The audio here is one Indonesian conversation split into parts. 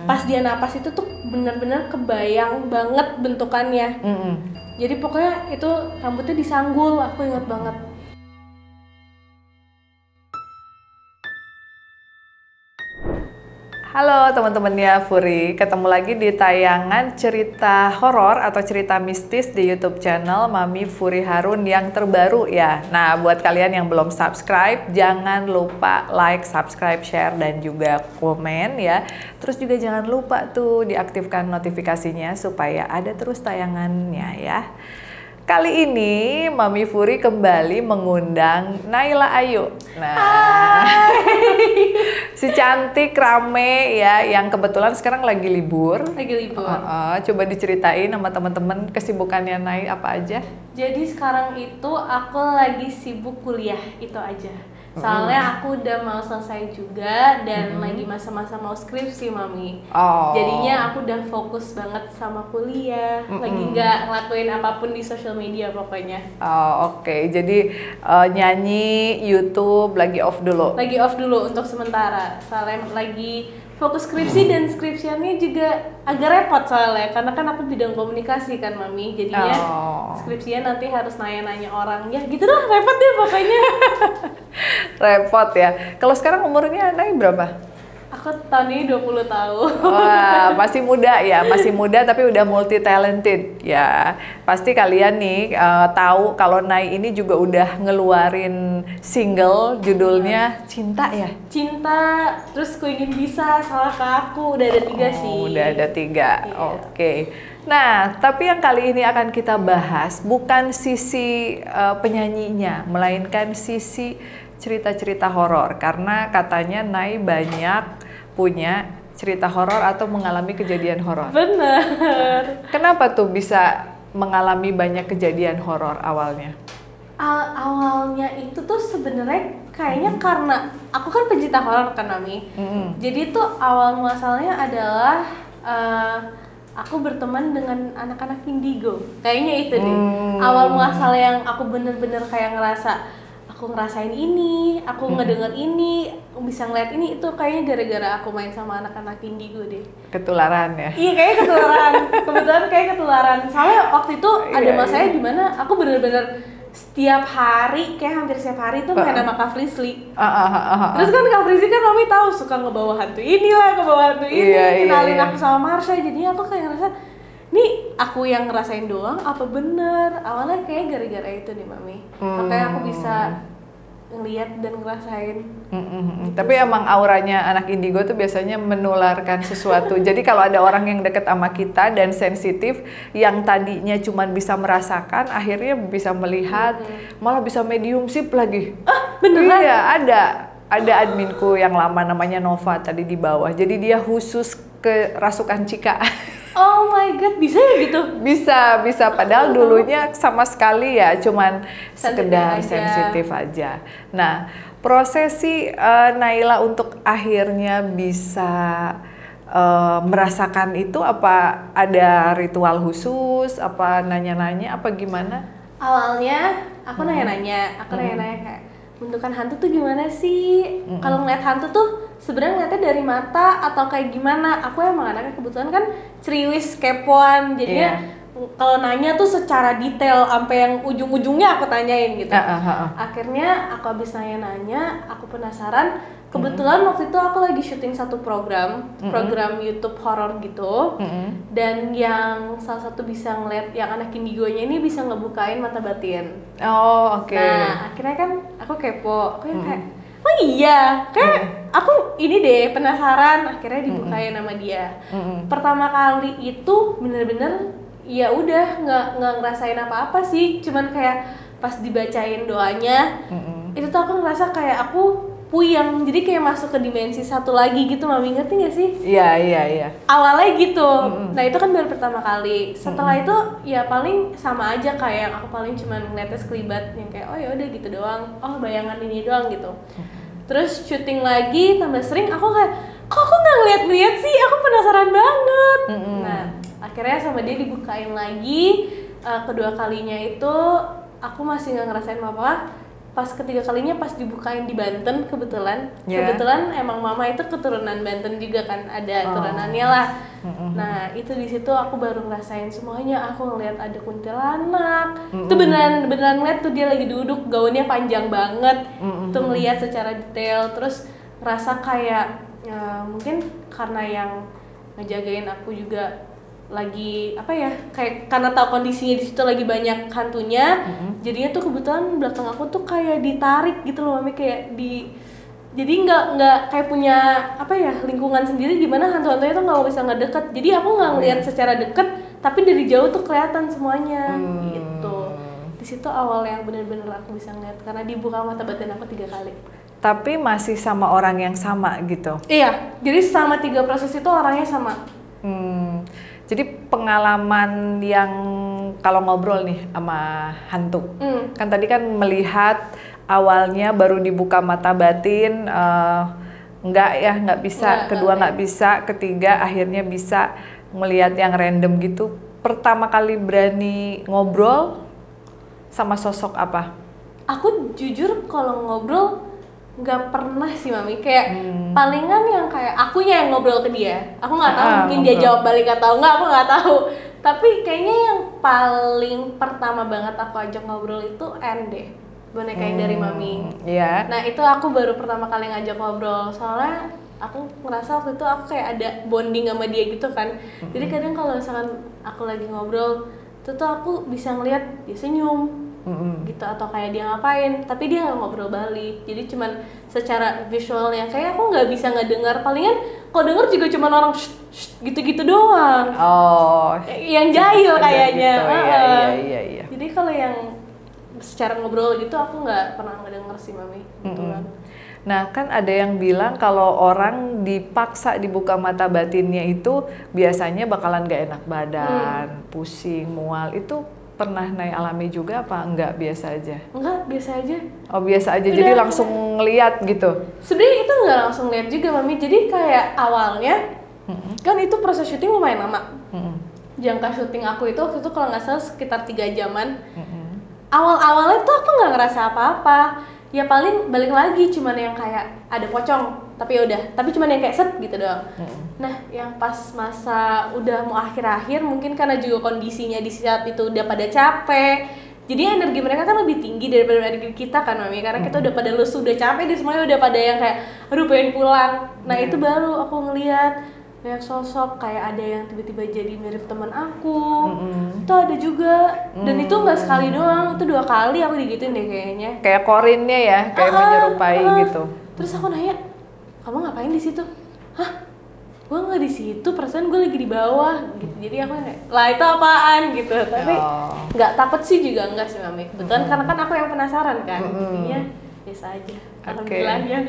Pas dia napas itu tuh bener-bener kebayang banget bentukannya. Jadi pokoknya itu rambutnya disanggul, aku ingat banget. Halo teman-temannya Furi, ketemu lagi di tayangan cerita horor atau cerita mistis di YouTube channel Mami Furi Harun yang terbaru ya. Nah, buat kalian yang belum subscribe, jangan lupa like, subscribe, share, dan juga komen ya. Terus juga jangan lupa tuh diaktifkan notifikasinya supaya ada terus tayangannya ya. Kali ini Mami Furi kembali mengundang Naila Ayu. Nah, si cantik rame ya, yang kebetulan sekarang lagi libur. Coba diceritain sama teman-teman kesibukannya Nai apa aja? Jadi sekarang itu aku lagi sibuk kuliah, itu aja. Soalnya aku udah mau selesai juga dan lagi masa-masa mau skripsi, Mami. Jadinya aku udah fokus banget sama kuliah, lagi nggak ngelakuin apapun di sosial media pokoknya. Oke. Jadi nyanyi, YouTube lagi off dulu? Lagi off dulu untuk sementara, soalnya lagi fokus skripsi dan skripsiannya juga agak repot soalnya, karena kan aku bidang komunikasi kan, Mami. Jadinya skripsian nanti harus nanya-nanya orang, ya gitu lah, repot deh pokoknya. Repot ya. Kalau sekarang umurnya Nai berapa? Aku tahun ini 20 tahun. Wah, masih muda ya, masih muda tapi udah multi talented ya. Pasti kalian nih tahu kalau Nai ini juga udah ngeluarin single judulnya Cinta ya? Cinta, terus Ku Ingin Bisa, Salah Ke Aku, udah ada 3 sih. Udah ada 3, oke. Nah, tapi yang kali ini akan kita bahas bukan sisi penyanyinya, melainkan sisi cerita-cerita horor. Karena katanya Nai banyak punya cerita horor atau mengalami kejadian horor. Bener. Kenapa tuh bisa mengalami banyak kejadian horor awalnya? Awalnya itu tuh sebenarnya kayaknya karena aku kan pencinta horor kan, Mami. Jadi tuh awal muasalnya adalah aku berteman dengan anak-anak indigo. Kayaknya itu deh. Awal muasal yang aku bener-bener kayak ngerasa aku ngerasain ini, aku ngedenger ini, bisa ngeliat ini, itu kayaknya gara-gara aku main sama anak-anak indigo deh. Ketularan ya? Iya, kayaknya ketularan. Kebetulan kayak ketularan. Soalnya waktu itu ada masanya dimana aku bener-bener setiap hari, kayak hampir setiap hari tuh main sama Kak Frisly. Terus kan Kak Frisly kan Mami tahu suka ngebawa hantu inilah, ngebawa hantu ini, kenalin aku sama Marsha. Jadinya aku kayak ngerasa, nih aku yang ngerasain doang apa bener? Awalnya kayak gara-gara itu nih, Mami. Makanya aku bisa ngeliat dan ngerasain. Tapi emang auranya anak indigo tuh biasanya menularkan sesuatu. Jadi kalau ada orang yang deket sama kita dan sensitif, yang tadinya cuma bisa merasakan, akhirnya bisa melihat, malah bisa mediumship lagi. Beneran? Iya, ada adminku yang lama namanya Nova tadi di bawah. Jadi dia khusus ke rasukan Cika. Oh my god, bisa ya gitu? Bisa. Padahal dulunya sama sekali ya, cuman sekedar sensitif aja. Nah, prosesi Naila untuk akhirnya bisa merasakan itu, apa ada ritual khusus, apa nanya-nanya, apa gimana? Awalnya aku nanya-nanya kayak bentukan hantu tuh gimana sih? Kalau ngeliat hantu tuh sebenarnya ngeliatnya dari mata atau kayak gimana? Aku emang anaknya kebetulan kan ceriwis, kepoan, jadinya kalau nanya tuh secara detail sampai yang ujung-ujungnya aku tanyain gitu. Akhirnya aku habis nanya-nanya, aku penasaran. Kebetulan waktu itu aku lagi syuting satu program YouTube horor gitu, dan yang salah satu bisa ngeliat yang anak indigonya ini bisa ngebukain mata batin. Nah akhirnya kan aku kepo, aku yang kayak, oh iya, kayak aku ini deh penasaran, akhirnya dibukain sama dia. Pertama kali itu bener-bener ya udah nggak ngerasain apa-apa sih, cuman kayak pas dibacain doanya, itu tuh aku ngerasa kayak aku puyeng, jadi kayak masuk ke dimensi satu lagi gitu, Mami, ngerti gak sih? Iya. Awalnya gitu. Nah itu kan baru pertama kali. Setelah itu ya paling sama aja kayak yang aku paling cuma ngeliatnya sekelibat yang kayak oh ya udah gitu doang, oh bayangan ini doang gitu. Terus syuting lagi tambah sering, aku kayak kok aku nggak ngeliat sih, aku penasaran banget. Nah akhirnya sama dia dibukain lagi. Kedua kalinya itu aku masih nggak ngerasain apa-apa. pas ketiga kalinya pas dibukain di Banten kebetulan. Yeah. Kebetulan emang mama itu keturunan Banten juga kan, ada turunannya lah. Nah itu di situ aku baru ngerasain semuanya. Aku ngeliat ada kuntilanak. Itu beneran ngeliat tuh dia lagi duduk, gaunnya panjang banget. Tuh ngeliat secara detail, terus ngerasa kayak ya, mungkin karena yang ngejagain aku juga lagi apa ya, kayak karena tahu kondisinya di situ lagi banyak hantunya, jadinya tuh kebetulan belakang aku tuh kayak ditarik gitu loh Mami, kayak jadi nggak kayak punya apa ya lingkungan sendiri gimana hantu-hantunya tuh nggak bisa ngedeket, jadi aku nggak ngelihat secara deket tapi dari jauh tuh kelihatan semuanya gitu. Di situ awal yang bener-bener aku bisa ngeliat karena dibuka mata batin aku 3 kali. Tapi masih sama orang yang sama gitu? Iya, jadi selama 3 proses itu orangnya sama. Jadi pengalaman yang kalau ngobrol nih sama hantu, kan tadi kan melihat awalnya baru dibuka mata batin, nggak bisa, kedua nggak bisa, ketiga akhirnya bisa melihat yang random gitu. Pertama kali berani ngobrol sama sosok apa? Aku jujur kalau ngobrol nggak pernah sih Mami, kayak palingan yang kayak akunya yang ngobrol ke dia, aku nggak tahu mungkin dia jawab balik atau enggak, aku nggak tahu, tapi kayaknya yang paling pertama banget aku ajak ngobrol itu N deh, boneka yang dari Mami. Iya. Nah itu aku baru pertama kali ngajak ngobrol, soalnya aku ngerasa waktu itu aku kayak ada bonding sama dia gitu kan. Jadi kadang kalau misalkan aku lagi ngobrol itu tuh aku bisa ngeliat dia senyum gitu, atau kayak dia ngapain tapi dia nggak ngobrol balik, jadi cuman secara visualnya kayak aku nggak bisa ngedengar, palingan kalau denger juga cuman orang gitu-gitu doang. Yang jahil kayaknya gitu. Iya. Jadi kalau yang secara ngobrol gitu aku nggak pernah ngedenger sih Mami gitu kan. Nah kan ada yang bilang kalau orang dipaksa dibuka mata batinnya itu biasanya bakalan gak enak badan, pusing, mual. Itu pernah Nay alami juga apa enggak, biasa aja? Enggak, biasa aja. Oh biasa aja, jadi langsung ngeliat gitu? Sebenarnya itu nggak langsung lihat juga Mami, jadi kayak awalnya kan itu proses syuting lumayan lama. Jangka syuting aku itu waktu itu kalau nggak salah sekitar 3 jaman. Awal-awalnya tuh aku nggak ngerasa apa-apa, ya paling balik lagi cuman yang kayak ada pocong, tapi ya udah, tapi cuman yang kayak set gitu doang. Nah yang pas masa udah mau akhir-akhir, mungkin karena juga kondisinya di saat itu udah pada capek, jadi energi mereka kan lebih tinggi daripada energi kita kan Mami, karena kita udah pada lesu, udah capek deh semuanya, udah pada yang kayak aduh pengen pulang. Nah itu baru aku ngeliat banyak sosok, kayak ada yang tiba-tiba jadi mirip teman aku, itu ada juga, dan itu nggak sekali doang, itu 2 kali aku digituin deh kayaknya. Kayak korinnya ya, kayak menyerupai gitu. Terus aku nanya, kamu ngapain di situ? Hah? Gue nggak di situ, perasaan gue lagi di bawah gitu. Jadi aku kayak, lah itu apaan gitu. Tapi nggak takut sih juga, enggak sih Mami. Kebetulan karena kan aku yang penasaran kan, jadinya biasa aja. Alhamdulillahnya.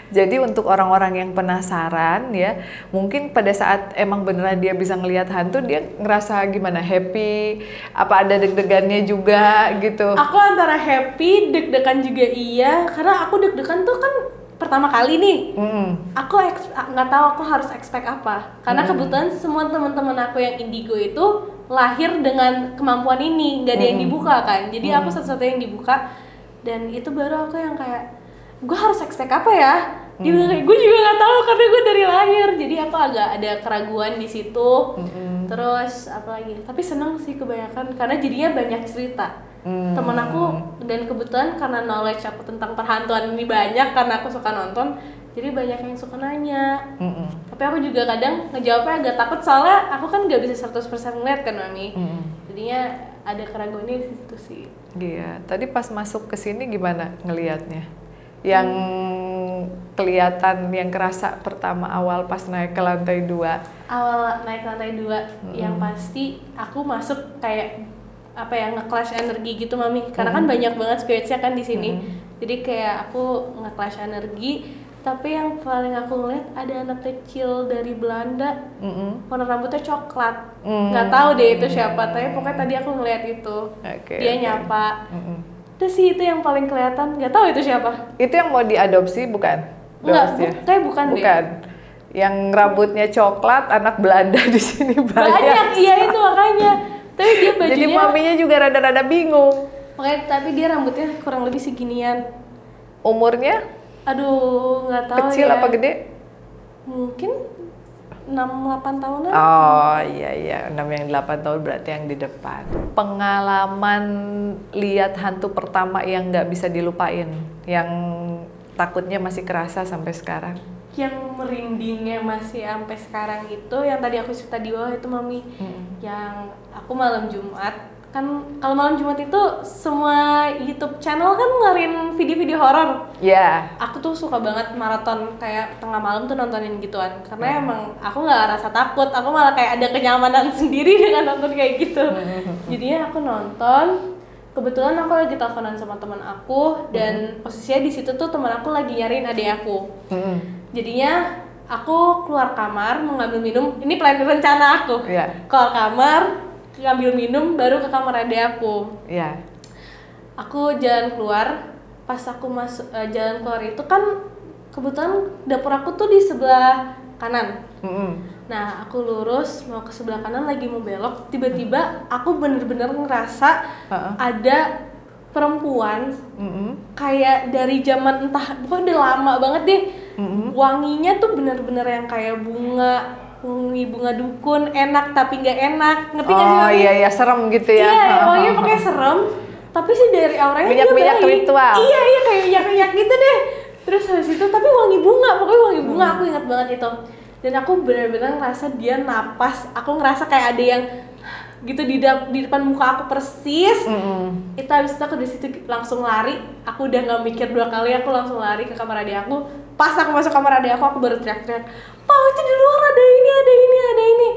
Jadi untuk orang-orang yang penasaran ya, mungkin pada saat emang beneran dia bisa ngelihat hantu, dia ngerasa gimana? Happy? Apa ada deg-degannya juga gitu? Aku antara happy, deg-degan juga iya, karena aku deg-degan tuh kan pertama kali nih. Aku nggak tahu aku harus expect apa, karena kebetulan semua teman-teman aku yang indigo itu lahir dengan kemampuan ini, nggak ada yang dibuka kan, jadi aku satu-satunya yang dibuka, dan itu baru aku yang kayak gue harus expect apa ya? Dia bilang kayak gue juga nggak tahu karena gue dari lahir, jadi aku agak ada keraguan di situ. Terus apalagi? Tapi seneng sih kebanyakan karena jadinya banyak cerita. Temen aku, dan kebetulan karena knowledge aku tentang perhantuan ini banyak karena aku suka nonton, jadi banyak yang suka nanya. Tapi aku juga kadang ngejawabnya agak takut soalnya aku kan nggak bisa 100% ngeliat kan Mami. Jadinya ada keraguannya di situ sih. Iya. Tadi pas masuk ke sini gimana ngelihatnya? Yang kelihatan, yang kerasa pertama awal pas naik ke lantai 2? Awal naik ke lantai 2, yang pasti aku masuk kayak apa ya, nge-clash energi gitu Mami, karena kan banyak banget spiritsnya kan di sini. Jadi kayak aku nge-clash energi, tapi yang paling aku ngeliat ada anak kecil dari Belanda, warna rambutnya coklat, nggak tahu deh itu siapa, tapi pokoknya tadi aku ngeliat itu, dia nyapa. Itu sih itu yang paling kelihatan, nggak tahu itu siapa. Itu yang mau diadopsi bukan? Enggak, kayak bukan deh. Yang rambutnya coklat, anak Belanda di sini banyak. Iya itu makanya. Tapi dia bajunya. Jadi maminya juga rada-rada bingung. Oke, tapi dia rambutnya kurang lebih seginian. Umurnya Aduh, nggak tahu kecil ya. apa gede? Mungkin 6-8 tahunan. Oh iya, 6 yang 8 tahun berarti yang di depan. Pengalaman lihat hantu pertama yang nggak bisa dilupain, yang takutnya masih kerasa sampai sekarang. Yang merindingnya masih sampai sekarang itu yang tadi aku cerita di bawah itu Mami. Yang aku malam Jumat, kan kalau malam Jumat itu semua YouTube channel kan ngeluarin video-video horor. Ya. Aku tuh suka banget maraton kayak tengah malam tuh nontonin gituan karena emang aku nggak rasa takut, aku malah kayak ada kenyamanan sendiri dengan nonton kayak gitu. Jadinya aku nonton, kebetulan aku lagi teleponan sama teman aku dan posisinya di situ tuh teman aku lagi nyariin adik aku. Jadinya aku keluar kamar mau ngambil minum, ini plan rencana aku. Keluar kamar ngambil minum baru ke kamar adik aku. Aku jalan keluar, pas aku masuk jalan keluar itu kan kebetulan dapur aku tuh di sebelah kanan. Nah aku lurus mau ke sebelah kanan lagi mau belok, tiba-tiba aku bener-bener ngerasa ada perempuan kayak dari zaman entah pokoknya udah lama banget deh. Wanginya tuh bener-bener yang kayak bunga dukun, enak tapi nggak enak, ngerti nggak sih? Oh iya, serem gitu ya. Iya, wanginya pokoknya serem, tapi sih dari auranya minyak ritual. Iya kayak minyak gitu deh. Terus habis itu tapi wangi bunga, pokoknya wangi bunga, aku ingat banget itu. Dan aku benar-benar ngerasa dia napas, aku ngerasa kayak ada yang gitu di depan muka aku persis. Itu habis itu aku dari situ langsung lari, aku udah nggak mikir 2 kali, aku langsung lari ke kamar adik aku. Pas aku masuk kamar adik aku baru teriak-teriak, "Pak, itu di luar ada ini."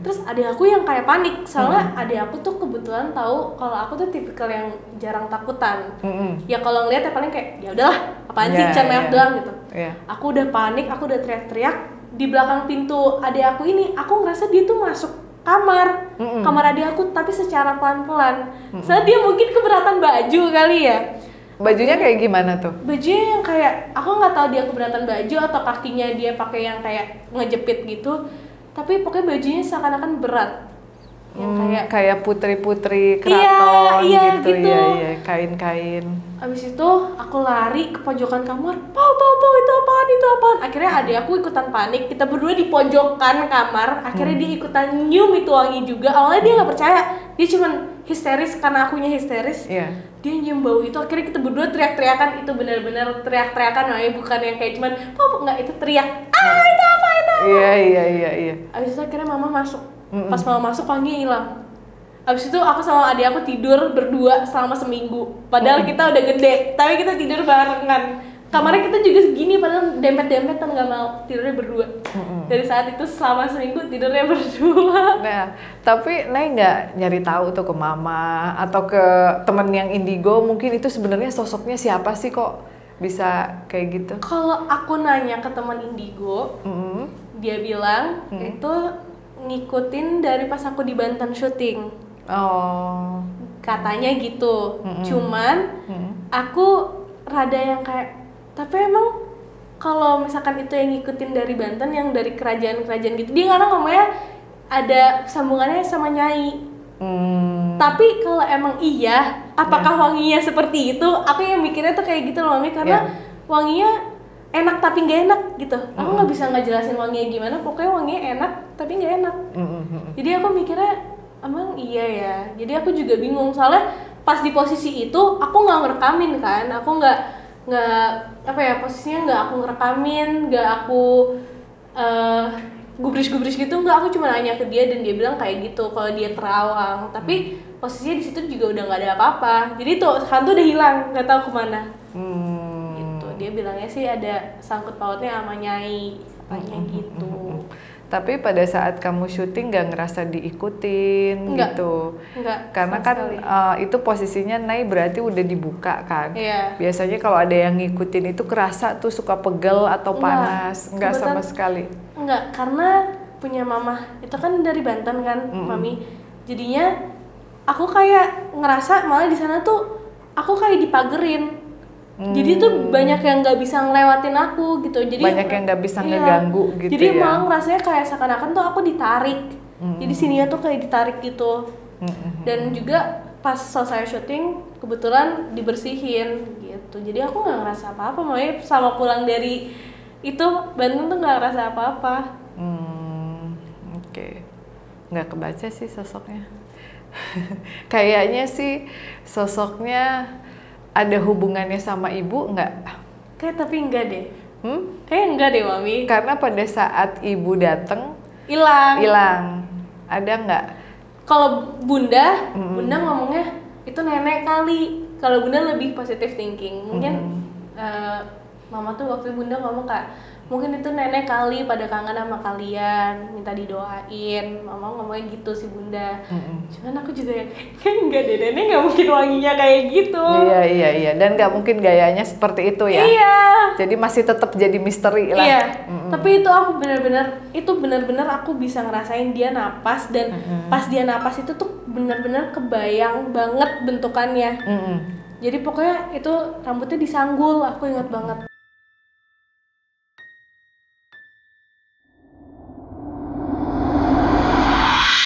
Terus adik aku yang kayak panik, soalnya adik aku tuh kebetulan tahu kalau aku tuh tipikal yang jarang takutan. Ya kalau ngeliat ya paling kayak ya udahlah, apaan sih, cuma doang gitu. Aku udah panik, aku udah teriak-teriak di belakang pintu adik aku ini, aku ngerasa dia tuh masuk kamar adik aku tapi secara pelan-pelan. Soalnya dia mungkin keberatan baju kali ya. Bajunya kayak gimana tuh? Bajunya yang kayak, aku nggak tahu dia keberatan baju atau kakinya dia pakai yang kayak ngejepit gitu. Tapi pokoknya bajunya seakan-akan berat. Yang kayak putri-putri keraton gitu. Iya, kain-kain. Abis itu aku lari ke pojokan kamar. Pau, itu apaan? Akhirnya adik aku ikutan panik. Kita berdua di pojokan kamar. Akhirnya dia ikutan nyium itu wangi juga. Awalnya dia nggak percaya. Dia cuman histeris karena akunya histeris. Dia nyium bau itu. Akhirnya kita berdua teriak-teriakan. Itu benar-benar teriak-teriakan. Makanya bukan yang kayak cuman pau, nggak, itu teriak. Itu apa? Iya. Abis itu akhirnya mama masuk. Pas mama masuk wanginya hilang. Abis itu aku sama adik aku tidur berdua selama seminggu. Padahal kita udah gede, tapi kita tidur barengan. Kamarnya kita juga segini, padahal dempet-dempetan, nggak mau tidurnya berdua. Dari saat itu selama seminggu tidurnya berdua. Nah, tapi Nay nggak nyari tahu tuh ke mama atau ke temen yang indigo, mungkin itu sebenarnya sosoknya siapa sih kok bisa kayak gitu? Kalau aku nanya ke teman indigo, dia bilang itu ngikutin dari pas aku di Banten syuting. Katanya gitu. Cuman aku rada yang kayak, tapi emang kalau misalkan itu yang ngikutin dari Banten, yang dari kerajaan-kerajaan gitu, dia kadang ngomongnya ada sambungannya sama Nyai. Tapi kalau emang iya, apakah wanginya seperti itu? Aku yang mikirnya tuh kayak gitu loh Mami, karena wanginya enak tapi nggak enak gitu. Aku nggak bisa ngejelasin wanginya gimana, pokoknya wanginya enak tapi nggak enak. Jadi aku mikirnya emang iya ya. Jadi aku juga bingung, soalnya pas di posisi itu aku nggak ngerekamin kan, aku nggak apa ya, posisinya nggak aku ngerekamin, nggak aku gubris gitu, nggak. Aku cuma nanya ke dia dan dia bilang kayak gitu kalau dia terawang, tapi posisinya di situ juga udah nggak ada apa-apa. Jadi tuh hantu udah hilang, nggak tahu kemana. Dia bilangnya sih ada sangkut pautnya sama Nyai, katanya gitu. Tapi pada saat kamu syuting nggak ngerasa diikutin? Gitu? Enggak. Karena kan itu posisinya Nay berarti udah dibuka kan? Biasanya kalau ada yang ngikutin itu kerasa tuh suka pegel atau panas? Enggak sama sekali? Enggak, karena punya mama, itu kan dari Banten kan, Mami. Jadinya aku kayak ngerasa malah di sana tuh aku kayak dipagerin. Jadi tuh banyak yang nggak bisa ngelewatin aku gitu. Jadi banyak yang nggak bisa ngeganggu gitu. Jadi malah rasanya kayak seakan-akan tuh aku ditarik. Jadi sininya tuh kayak ditarik gitu. Dan juga pas selesai syuting kebetulan dibersihin gitu, jadi aku nggak ngerasa apa-apa, makanya sama pulang dari itu Bandung tuh nggak ngerasa apa-apa. Oke. Nggak kebaca sih sosoknya. Kayaknya sih sosoknya ada hubungannya sama ibu nggak? Kayak tapi enggak deh. Kayak enggak deh Mami. Karena pada saat ibu dateng Hilang. Ada nggak? Kalau Bunda ngomongnya itu nenek kali. Kalau Bunda lebih positive thinking. Mungkin Mama tuh waktu Bunda ngomong Kak, mungkin itu nenek kali pada kangen sama kalian, minta didoain. Mama ngomongnya gitu sih Bunda. Cuman aku juga kayak enggak deh, nenek nggak mungkin wanginya kayak gitu. Iya. Dan nggak mungkin gayanya seperti itu ya. Iya. Jadi masih tetap jadi misteri lah. Iya. Tapi itu aku benar-benar aku bisa ngerasain dia napas, dan pas dia napas itu tuh benar-benar kebayang banget bentukannya. Jadi pokoknya itu rambutnya disanggul, aku ingat banget.